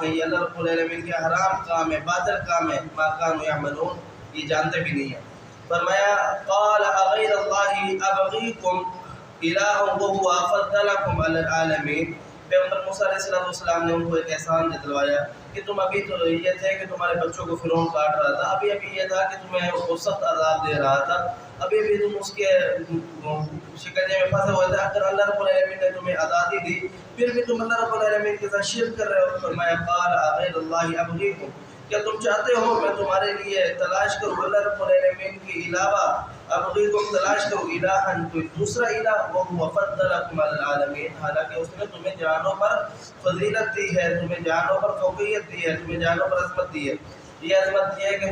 ہے، یہ اللہ رب العالمین کے حرام کام ہے، باطل کام ہے، ما کانوا یعملون، یہ جانتے بھی نہیں ہیں۔ فرمایا قال اغیر اللہ ابغیکم الہ وہو فضلکم علی العالمین، پیغمبر موسیٰ علیہ السلام نے ان کو ایک احسان دلوایا کہ تم ابھی تو یہ تھے کہ تمہارے بچوں کو فرعون کاٹ رہا تھا، ابھی یہ تھا کہ تمہیں وہ سخت عذاب دے رہا تھا، ابھی بھی تم اس کے شکنجے میں پھنسے ہوئے تھے، اگر اللہ رب العالمین نے تمہیں آزادی دی پھر بھی تم اللہ رب العالمین کے ساتھ شرک کر رہے ہو۔ فرمایا قال اغیر اللہ ابغیکم، کیا تم چاہتے ہو میں تمہارے لیے تلاش کروں اللہ رب العالمین کے علاوہ، ابغیکم تلاش کروں الہن کوئی دوسرا الہ وہو فضلکم علی العالمین، حالانکہ اس نے تمہیں جانوں پر فضیلت دی ہے، تمہیں جانوں پر فوقیت دی ہے، تمہیں جانوں پر عظمت دی ہے۔ یہ عظمت دی ہے کہ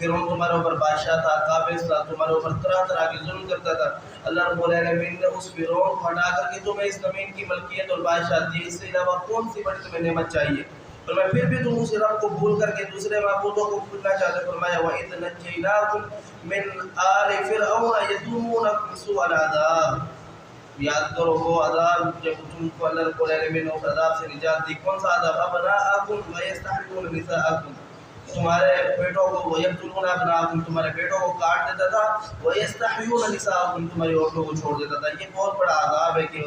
فرعون تمہارے اوپر بادشاہ تھا، قابض تھا، تمہارے اوپر طرح طرح کے ظلم کرتا تھا، اللہ رب العالمین نے اس فرعون کو ہٹا کر کے تمہیں اس زمین کی ملکیت اور بادشاہ دی، اس سے علاوہ کون سی بڑی تمہیں نعمت چاہیے؟ فرمایا پھر بھی تم اس رب کو بھول کر کے دوسرے معبودوں کو بھولنا چاہتے۔ فرمایا وَإِذْ نَجَّيْنَاكُمْ مِنْ آلِ فِرْعَوْنَ يَسُومُونَكُمْ سُوءَ الْعَذَابِ، یاد کرو وہ عذاب جب تم کو اللہ رب العالمین نے اس عذاب سے نجات دی، کون سا عذاب؟ أَبْنَاءَكُمْ وَيَسْتَحْيُونَ نِسَاءَكُمْ، تمہارے بیٹوں کو وَيَقْتُلُونَ أَبْنَاءَكُمْ، تمہارے بیٹوں کو کاٹ دیتا تھا، وَيَسْتَحْيُونَ نِسَاءَكُمْ، تمہاری عورتوں کو چھوڑ دیتا تھا۔ یہ بہت بڑا عذاب ہے کہ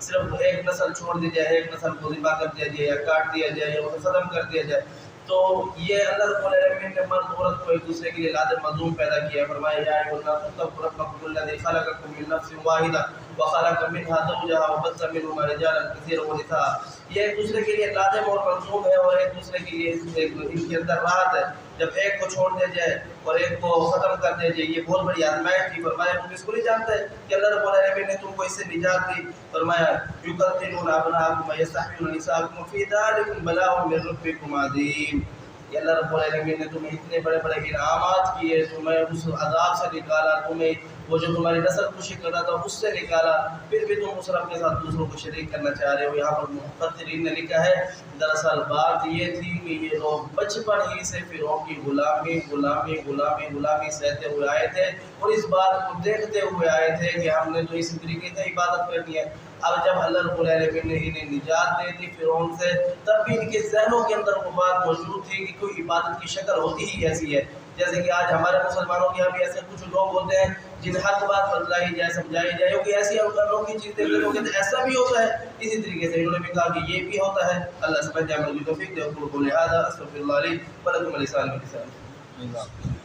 صرف ایک نسل چھوڑ دی جائے، ایک نسل کو ذبح کر دیا جائے یا کاٹ دیا جائے یا اسے ختم کر دیا جائے۔ تو یہ اللہ رب العالمین نے مرد عورت کو ایک دوسرے کے لیے لازم مظلوم پیدا کیا ہے۔ فرمایا یا ایھا الناس اتقوا ربکم الذی خلقکم من نفس واحدہ وخلق منها زوجها وبث منهما رجالا کثیرا ونساء، یہ ایک دوسرے کے لیے لازم اور ملزوم ہے اور ایک دوسرے کے لیے ان کے اندر راحت ہے۔ جب ایک کو چھوڑ دیا جائے اور ایک کو ختم کر دیا جائے، یہ بہت بڑی آزمائش تھی۔ فرمایا تم اس کو نہیں جانتے کہ اللہ رب العالمین نے تم کو اس سے نجات دی؟ فرمایا یقتلون ابناءکم ویستحیون نساءکم وفی ذلکم بلاء من ربکم عظیم، کہ اللہ رب العالمین نے تمہیں اتنے بڑے بڑے انعامات کیے، تمہیں اس عذاب سے نکالا، تمہیں وہ جو تمہاری نسل کشی کر رہا تھا اس سے نکالا، پھر بھی تم اس رب کے ساتھ دوسروں کو شریک کرنا چاہ رہے ہو۔ یہاں پر مفسرین نے لکھا ہے دراصل بات یہ تھی کہ یہ لوگ بچپن ہی سے فرعون کی غلامی سہتے ہوئے آئے تھے اور اس بات کو دیکھتے ہوئے آئے تھے کہ ہم نے تو اسی طریقے سے عبادت کرنی ہے۔ اب جب اللہ رب العالمین نے انہیں نجات دے دی فرعون سے، تب بھی ان کے ذہنوں کے اندر وہ بات موجود تھی کہ کوئی عبادت کی شکل ہوتی ہی ایسی ہے، جیسے کہ آج ہمارے مسلمانوں کے یہاں بھی ایسے کچھ لوگ ہوتے ہیں جن حق بات بتلائی جائے، سمجھائی جائے کہ ایسی لوگوں کی چیزیں لوگ کہتے ہیں ایسا بھی ہوتا ہے، اسی طریقے سے انہوں نے بھی کہا کہ یہ بھی ہوتا ہے۔ اللہ سبحانہ و تعالیٰ توفیق دے۔ اقول قولی ھذا استغفر اللہ لی ولکم ولسائر المسلمین۔